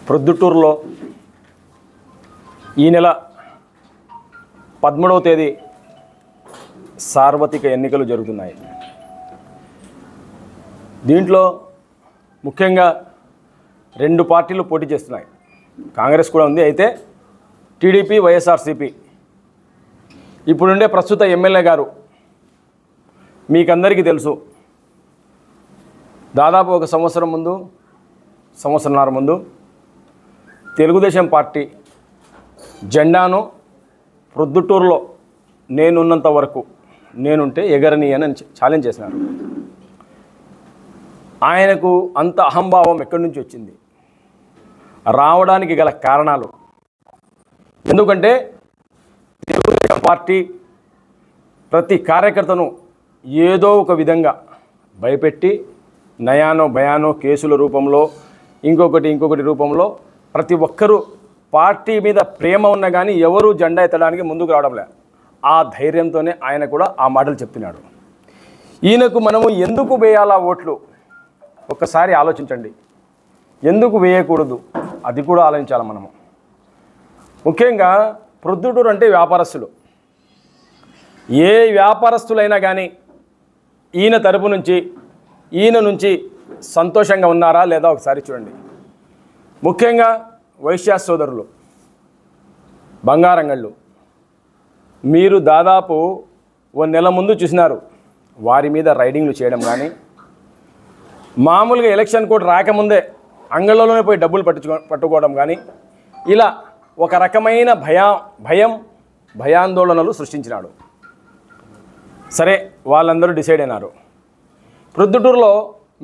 ప్రొద్దుటూరులో ఈ నెల 13వ తేదీ సార్వత్రిక ఎన్నికలు జరుగుతున్నాయి. దీంట్లో ముఖ్యంగా 2 పార్టీలు పోటీ చేస్తున్నాయి. కాంగ్రెస్ కూడా ఉంది. అయితే టీడీపీ, వైఎస్ఆర్సీపీ ఇప్పుడుండే ప్రస్తుత ఎమ్మెల్యే గారు మీకందరికీ తెలుసు. దాదాపు ఒక సంవత్సరంన్నర ముందు తెలుగుదేశం పార్టీ జెండాను ప్రొద్దుటూరులో నేనున్నంత వరకు నేనుంటే ఎగరని అని ఛాలెంజ్ చేసినారు. ఆయనకు అంత అహంభావం ఎక్కడి నుంచి వచ్చింది? రావడానికి గల కారణాలు ఎందుకంటే తెలుగుదేశం పార్టీ ప్రతి కార్యకర్తను ఏదో ఒక విధంగా భయపెట్టి నయానో భయానో కేసుల రూపంలో ఇంకొకటి రూపంలో ప్రతి ఒక్కరూ పార్టీ మీద ప్రేమ ఉన్నా కానీ ఎవరూ జెండా ఎత్తడానికి ముందుకు రావడం లే. ఆ ధైర్యంతోనే ఆయన కూడా ఆ మాటలు చెప్తున్నాడు. ఈయనకు మనము ఎందుకు వేయాలా ఓట్లు ఒక్కసారి ఆలోచించండి. ఎందుకు వేయకూడదు అది కూడా ఆలోచించాలి మనము. ముఖ్యంగా ప్రొద్దుటూరు అంటే వ్యాపారస్తులు. ఏ వ్యాపారస్తులైనా కానీ ఈయన తరపు నుంచి ఈయన నుంచి సంతోషంగా ఉన్నారా లేదా ఒకసారి చూడండి. ముఖ్యంగా వైశ్య సోదరులు, బంగారంగళ్ళు, మీరు దాదాపు 1 నెల ముందు చూసినారు వారి మీద రైడింగ్లు చేయడం కానీ, మామూలుగా ఎలక్షన్ కోడ్ రాకముందే అంగళ్ళలోనే పోయి డబ్బులు పట్టుకోవడం కానీ, ఇలా ఒక రకమైన భయాందోళనలు సృష్టించినాడు. సరే, వాళ్ళందరూ డిసైడ్ అయినారు. ప్రొద్దుటూరులో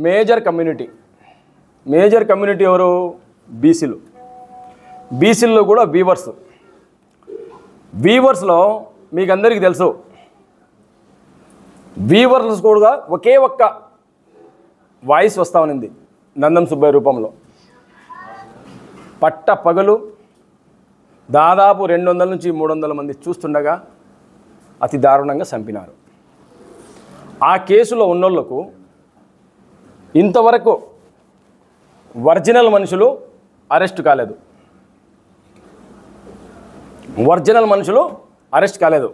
మేజర్ కమ్యూనిటీ ఎవరు? బీసీల్లో కూడా వీవర్స్లో మీకు అందరికీ తెలుసు. వీవర్స్ కూడా ఒకే ఒక్క వాయిస్ వస్తూ ఉన్నింది నందం సుబ్బయ్య రూపంలో. పట్ట పగలు దాదాపు 200 నుంచి 300 మంది చూస్తుండగా అతి దారుణంగా చంపినారు. ఆ కేసులో ఉన్నోళ్లకు ఇంతవరకు ఒరిజినల్ మనుషులు అరెస్ట్ కాలేదు.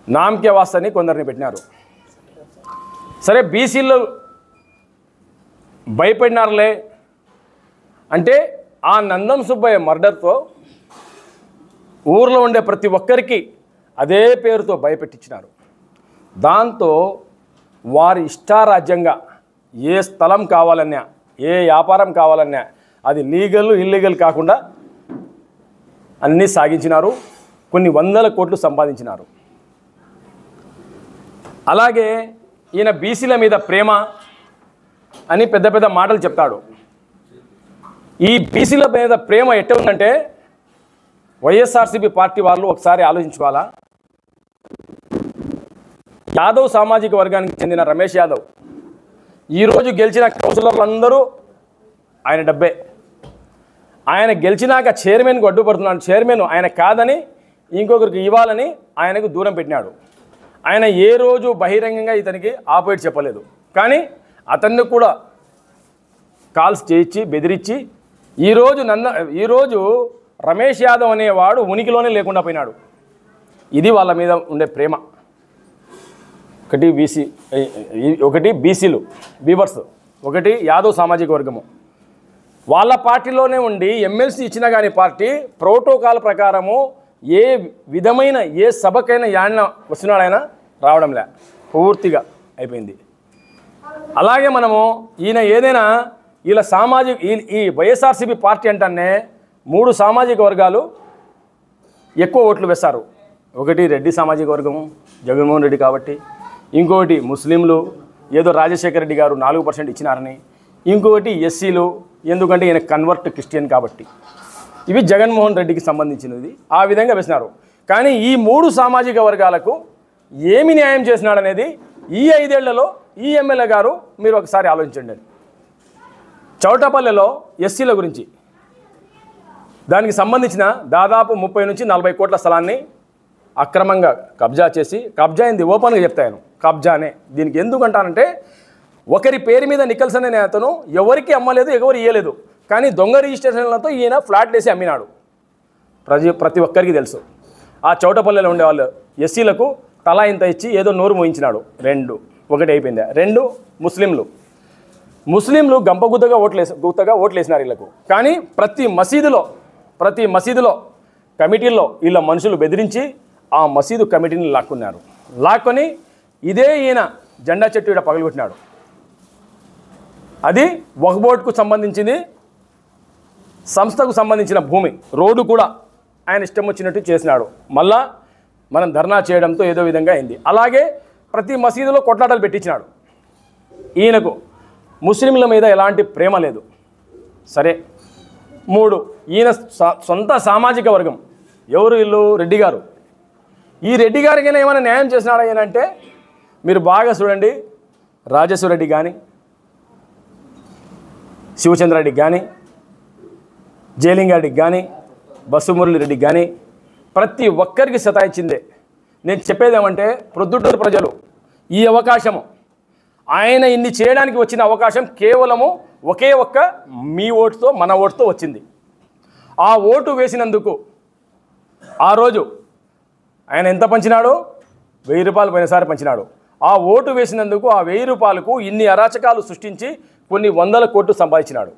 నామకే వాస్తని కొందరిని పెట్టినారు. సరే, బీసీలు భయపడినారులే అంటే ఆ నందం సుబ్బయ్య మర్డర్తో ఊర్లో ఉండే ప్రతి ఒక్కరికి అదే పేరుతో భయపెట్టించినారు. దాంతో వారి ఇష్టారాజ్యంగా ఏ స్థలం కావాలన్నా, ఏ వ్యాపారం కావాలన్నా అది లీగల్ ఇల్లీగల్ కాకుండా అన్నీ సాగించినారు. కొన్ని 100 కోట్లు సంపాదించినారు. అలాగే ఈయన బీసీల మీద ప్రేమ అని పెద్ద పెద్ద మాటలు చెప్తాడు. ఈ బీసీల మీద ప్రేమ ఎట్ట ఉందంటే వైఎస్ఆర్సీపీ పార్టీ వాళ్ళు ఒకసారి ఆలోచించుకోవాలా. యాదవ్ సామాజిక వర్గానికి చెందిన రమేష్ యాదవ్ ఈరోజు గెలిచిన కౌన్సిలర్లు అందరూ ఆయన డబ్బే. ఆయన గెలిచినాక చైర్మన్కు అడ్డుపడుతున్నాడు. చైర్మన్ ఆయన కాదని ఇంకొకరికి ఇవ్వాలని ఆయనకు దూరం పెట్టినాడు. ఆయన ఏ రోజు బహిరంగంగా ఇతనికి ఆపోజిట్ చెప్పలేదు. కానీ అతన్ని కూడా కాల్స్ చేయించి బెదిరించి ఈరోజు రమేష్ యాదవ్ అనేవాడు ఉనికిలోనే లేకుండా పోయినాడు. ఇది వాళ్ళ మీద ఉండే ప్రేమ. ఒకటి బీసీలు వీవర్స్, ఒకటి యాదవ్ సామాజిక వర్గము. వాళ్ళ పార్టీలోనే ఉండి ఎమ్మెల్సీ ఇచ్చినా కానీ పార్టీ ప్రోటోకాల్ ప్రకారము ఏ విధమైన ఏ సభకైనా యాడిన వస్తున్నాడైనా రావడంలే, పూర్తిగా అయిపోయింది. అలాగే మనము ఈయన ఏదైనా ఇలా ఈ వైఎస్ఆర్సీపీ పార్టీ అంటేనే 3 సామాజిక వర్గాలు ఎక్కువ ఓట్లు వేస్తారు. ఒకటి రెడ్డి సామాజిక వర్గము, జగన్మోహన్ రెడ్డి కాబట్టి. ఇంకొకటి ముస్లింలు, ఏదో రాజశేఖర రెడ్డి గారు 4% ఇచ్చినారని. ఇంకొకటి ఎస్సీలు, ఎందుకంటే ఈయన కన్వర్ట్ క్రిస్టియన్ కాబట్టి. ఇవి జగన్మోహన్ రెడ్డికి సంబంధించినది. ఆ విధంగా వేసినారు. కానీ ఈ 3 సామాజిక వర్గాలకు ఏమి న్యాయం చేసినాడనేది ఈ 5 ఏళ్లలో ఈ ఎమ్మెల్యే గారు మీరు ఒకసారి ఆలోచించండి. చౌటపల్లెలో ఎస్సీల గురించి దానికి సంబంధించిన దాదాపు 30 నుంచి 40 కోట్ల స్థలాన్ని అక్రమంగా కబ్జా చేసి, కబ్జా అయింది ఓపెన్గా చెప్తాను, కబ్జానే. దీనికి ఎందుకంటానంటే ఒకరి పేరు మీద నికల్సన్ అనే అతను ఎవరికి అమ్మలేదు, ఎవరు ఇయ్యలేదు. కానీ దొంగ రిజిస్ట్రేషన్లతో ఈయన ఫ్లాట్లు వేసి అమ్మినాడు. ప్రతి ఒక్కరికి తెలుసు. ఆ చౌటపల్లెలో ఉండేవాళ్ళు ఎస్సీలకు తలా ఇంత ఇచ్చి ఏదో నోరు మోయించినాడు. ఒకటి అయిపోయింది. ముస్లింలు గంపగుత్తగా ఓట్లేసినారు వీళ్ళకు. కానీ ప్రతి మసీదులో కమిటీల్లో వీళ్ళ మనుషులు బెదిరించి ఆ మసీదు కమిటీని లాక్కొని ఇదే ఈయన జెండా చెట్టు ఇక్కడ పగలగొట్టినాడు. అది వక్ఫ్ బోర్డుకు సంబంధించింది, సంస్థకు సంబంధించిన భూమి. రోడ్డు కూడా ఆయన ఇష్టం వచ్చినట్టు చేసినాడు. మళ్ళా మనం ధర్నా చేయడంతో ఏదో విధంగా అయింది. అలాగే ప్రతి మసీదులో కొట్లాటలు పెట్టించినాడు. ఈయనకు ముస్లింల మీద ఎలాంటి ప్రేమ లేదు. సరే, 3 ఈయన సొంత సామాజిక వర్గం. ఎవరు వీళ్ళు? రెడ్డి గారు. ఈ రెడ్డి గారికైనా ఏమైనా న్యాయం చేసినాడా అంటే మీరు బాగా చూడండి. రాజేశ్వరరెడ్డి కానీ, శివచంద్రరెడ్డికి కానీ, జయలింగారెడ్డికి కానీ, బస్సు మురళిరెడ్డికి కానీ ప్రతి ఒక్కరికి సతాయించిందే. నేను చెప్పేది ఏమంటే ప్రొద్దుటూరు ప్రజలు ఈ అవకాశము, ఆయన ఇన్ని చేయడానికి వచ్చిన అవకాశం కేవలము ఒకే ఒక్క మీ ఓటుతో, మన ఓటుతో వచ్చింది. ఆ ఓటు వేసినందుకు ఆ రోజు ఆయన ఎంత పంచినాడో 1000 రూపాయలు పోయినసారి పంచినాడు. ఆ ఓటు వేసినందుకు ఆ 1000 రూపాయలకు ఇన్ని అరాచకాలు సృష్టించి కొన్ని 100 కోట్లు సంపాదించినాడు.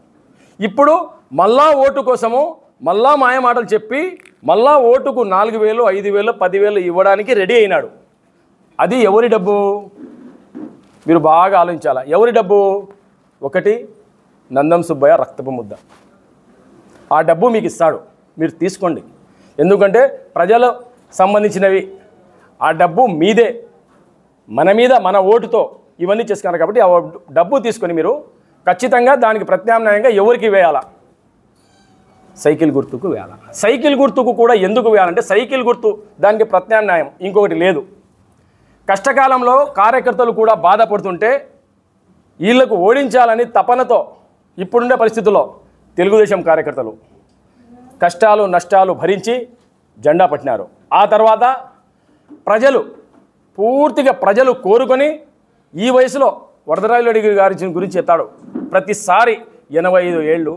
ఇప్పుడు మళ్ళా ఓటు కోసము మళ్ళా మాయమాటలు చెప్పి మళ్ళా ఓటుకు 4000, 5000, 10,000 ఇవ్వడానికి రెడీ అయినాడు. అది ఎవరి డబ్బు? మీరు బాగా ఆలోచించాలా. ఎవరి డబ్బు? ఒకటి నందం సుబ్బయ్య రక్తపు ముద్ద. ఆ డబ్బు మీకు ఇస్తాడు, మీరు తీసుకోండి. ఎందుకంటే ప్రజలు సంబంధించినవి. ఆ డబ్బు మీదే, మన మీద మన ఓటుతో ఇవన్నీ చేసుకున్నారు కాబట్టి ఆ డబ్బు తీసుకొని మీరు ఖచ్చితంగా దానికి ప్రత్యామ్నాయంగా ఎవరికి వేయాలా? సైకిల్ గుర్తుకు వేయాలి. సైకిల్ గుర్తుకు కూడా ఎందుకు వేయాలంటే సైకిల్ గుర్తు దానికి ప్రత్యామ్నాయం ఇంకొకటి లేదు. కష్టకాలంలో కార్యకర్తలు కూడా బాధపడుతుంటే వీళ్లకు ఓడించాలని తపనతో ఇప్పుడుండే పరిస్థితుల్లో తెలుగుదేశం కార్యకర్తలు కష్టాలు నష్టాలు భరించి జెండా పట్టినారు. ఆ తర్వాత పూర్తిగా ప్రజలు కోరుకొని ఈ వయసులో వరదరాజురెడ్డి గారి గురించి చెప్తాడు. ప్రతిసారి 85 ఏళ్ళు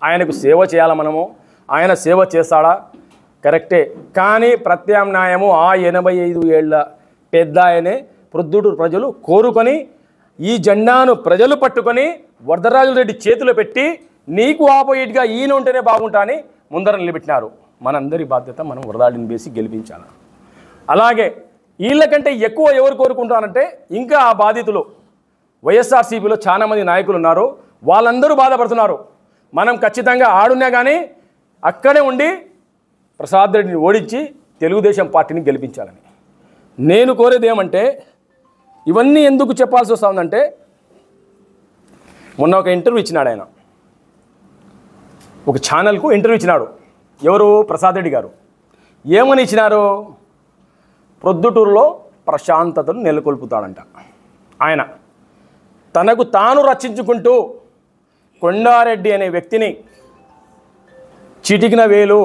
ఆయనకు సేవ చేయాలా మనము? ఆయన సేవ చేస్తాడా? కరెక్టే. కానీ ప్రత్యామ్నాయము ఆ 85 ఏళ్ళ పెద్ద ఆయనే ప్రొద్దుటూరు ప్రజలు కోరుకొని ఈ జెండాను ప్రజలు పట్టుకొని వరదరాజురెడ్డి చేతిలో పెట్టి నీకు ఆపోజిట్గా ఈయన ఉంటేనే బాగుంటా అని ముందర నిలబెట్టినారు. మనందరి బాధ్యత మనం వరదాడిని వేసి గెలిపించాలి. అలాగే వీళ్ళకంటే ఎక్కువ ఎవరు కోరుకుంటారంటే ఇంకా ఆ బాధితులు వైఎస్ఆర్సీపీలో చాలామంది నాయకులు ఉన్నారు. వాళ్ళందరూ బాధపడుతున్నారు. మనం ఖచ్చితంగా ఆడున్నా కానీ అక్కడే ఉండి ప్రసాద్ రెడ్డిని ఓడించి తెలుగుదేశం పార్టీని గెలిపించాలని. నేను కోరేది ఏమంటే ఇవన్నీ ఎందుకు చెప్పాల్సి వస్తుందంటే మొన్న ఒక ఇంటర్వ్యూ ఇచ్చినాడు ఆయన, ఒక ఛానల్కు ఇంటర్వ్యూ ఇచ్చినాడు. ఎవరు? ప్రసాద్ రెడ్డి గారు. ఏమని ఇచ్చినారు? ప్రొద్దుటూరులో ప్రశాంతతను నెలకొల్పుతాడంట ఆయన. తనకు తాను రక్షించుకుంటూ కొండారెడ్డి అనే వ్యక్తిని చిటికిన వేలు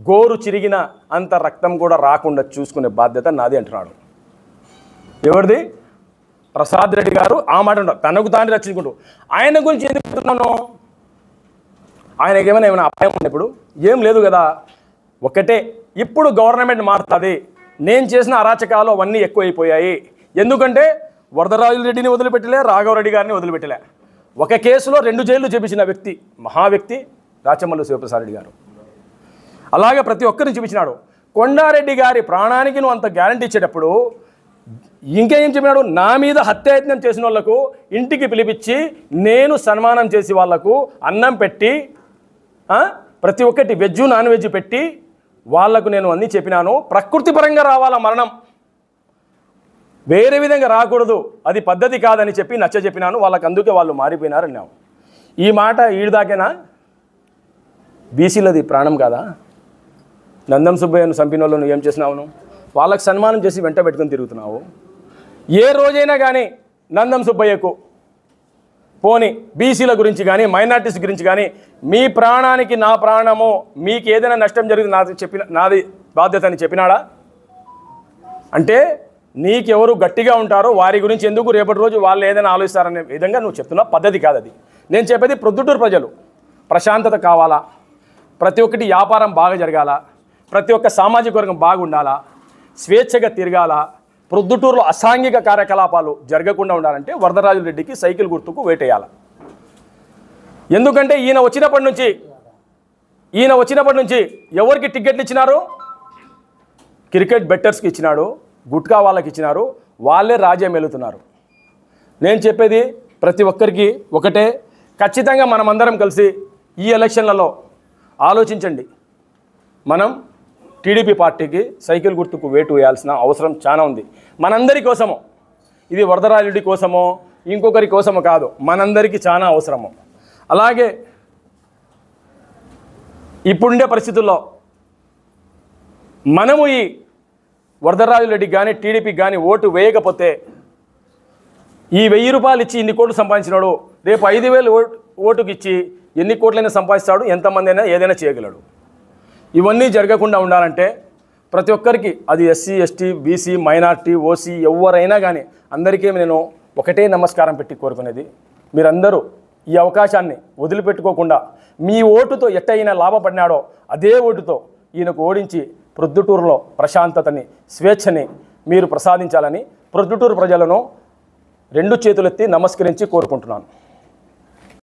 గోరు చిరిగిన అంత రక్తం కూడా రాకుండా చూసుకునే బాధ్యత నాది అంటున్నాడు. ఎవరిది? ప్రసాద్ రెడ్డి గారు ఆ మాట ఉంటారు. తనకు తాను రక్షించుకుంటూ. ఆయన గురించి ఎందుకు చెప్తున్నాను? ఆయనకి ఏమైనా అపాయం ఉంది? ఇప్పుడు ఏం లేదు కదా. ఒకటే, ఇప్పుడు గవర్నమెంట్ మారుతుంది. నేను చేసిన అరాచకాలు అవన్నీ ఎక్కువైపోయాయి. ఎందుకంటే వరదరాజురెడ్డిని వదిలిపెట్టలే, రాఘవరెడ్డి గారిని వదిలిపెట్టలే. ఒక కేసులో 2 జైళ్లు చేపించిన వ్యక్తి, మహా వ్యక్తి రాచమల్లు శివప్రసాద్ రెడ్డి గారు. అలాగే ప్రతి ఒక్కరిని చూపించినాడు. కొండారెడ్డి గారి ప్రాణానికి నువ్వు అంత గ్యారంటీ ఇచ్చేటప్పుడు ఇంకేం చెప్పినాడు? నా మీద హత్యాయత్నం చేసిన వాళ్లకు ఇంటికి పిలిపించి నేను సన్మానం చేసి వాళ్లకు అన్నం పెట్టి ప్రతి ఒక్కటి వెజ్ నాన్ వెజ్ పెట్టి వాళ్లకు నేను అన్నీ చెప్పినాను. ప్రకృతి పరంగా రావాలా మరణం, వేరే విధంగా రాకూడదు, అది పద్ధతి కాదని చెప్పి నచ్చ చెప్పినాను వాళ్ళకి. అందుకే వాళ్ళు మారిపోయినారు అన్నావు. ఈ మాట ఈడిదాకేనా? బీసీలది ప్రాణం కాదా? నందం సుబ్బయ్యను చంపిన వాళ్ళు నువ్వు ఏం చేసినావు? వాళ్ళకి సన్మానం చేసి వెంట పెట్టుకుని తిరుగుతున్నావు. ఏ రోజైనా కానీ నందం సుబ్బయ్యకు పోని బీసీల గురించి కానీ మైనార్టీస్ గురించి కానీ మీ ప్రాణానికి నా ప్రాణము, మీకు ఏదైనా నష్టం జరిగింది నాది బాధ్యత అని చెప్పినాడా? అంటే నీకెవరు గట్టిగా ఉంటారో వారి గురించి ఎందుకు రేపటి రోజు వాళ్ళు ఏదైనా ఆలోచిస్తారనే విధంగా నువ్వు చెప్తున్నావు. పద్ధతి కాదు అది. నేను చెప్పేది ప్రొద్దుటూరు ప్రశాంతత కావాలా, ప్రతి ఒక్కటి వ్యాపారం బాగా జరగాల, ప్రతి ఒక్క సామాజిక వర్గం బాగుండాలా, స్వేచ్ఛగా తిరగాల, ప్రొద్దుటూరులో అసాంఘిక కార్యకలాపాలు జరగకుండా ఉండాలంటే వరదరాజులరెడ్డికి సైకిల్ గుర్తుకు వేటేయాలి. ఎందుకంటే ఈయన వచ్చినప్పటి నుంచి ఎవరికి టికెట్లు ఇచ్చినారు? క్రికెట్ బెట్టర్స్కి ఇచ్చినాడు, గుట్కా వాళ్ళకి ఇచ్చినారు, వాళ్ళే రాజ్యం వెళుతున్నారు. నేను చెప్పేది ప్రతి ఒక్కరికి ఒకటే, ఖచ్చితంగా మనమందరం కలిసి ఈ ఎలక్షన్లలో ఆలోచించండి. మనం టీడీపీ పార్టీకి సైకిల్ గుర్తుకు వేటు వేయాల్సిన అవసరం చాలా ఉంది. మనందరి కోసము, ఇది వరదరాజుడి కోసమో ఇంకొకరి కోసమో కాదు, మనందరికీ చాలా అవసరము. అలాగే ఇప్పుడుండే పరిస్థితుల్లో మనము ఈ వరదరాజులరెడ్డికి కానీ టీడీపీకి కానీ ఓటు వేయకపోతే ఈ 1000 రూపాయలు ఇచ్చి ఇన్ని కోట్లు సంపాదించినాడు రేపు 5000 ఓటుకి ఇచ్చి ఎన్ని కోట్లైనా సంపాదిస్తాడు, ఎంతమంది అయినా ఏదైనా చేయగలడు. ఇవన్నీ జరగకుండా ఉండాలంటే ప్రతి ఒక్కరికి, అది SC ST BC minority OC ఎవరైనా కానీ అందరికీ నేను ఒకటే నమస్కారం పెట్టి కోరుకునేది, మీరందరూ ఈ అవకాశాన్ని వదిలిపెట్టుకోకుండా మీ ఓటుతో ఎట్టయినా లాభపడినాడో అదే ఓటుతో ఈయనకు ఓడించి ప్రొద్దుటూరులో ప్రశాంతతని స్వేచ్ఛని మీరు ప్రసాదించాలని ప్రొద్దుటూరు ప్రజలను 2 చేతులెత్తి నమస్కరించి కోరుకుంటున్నాను.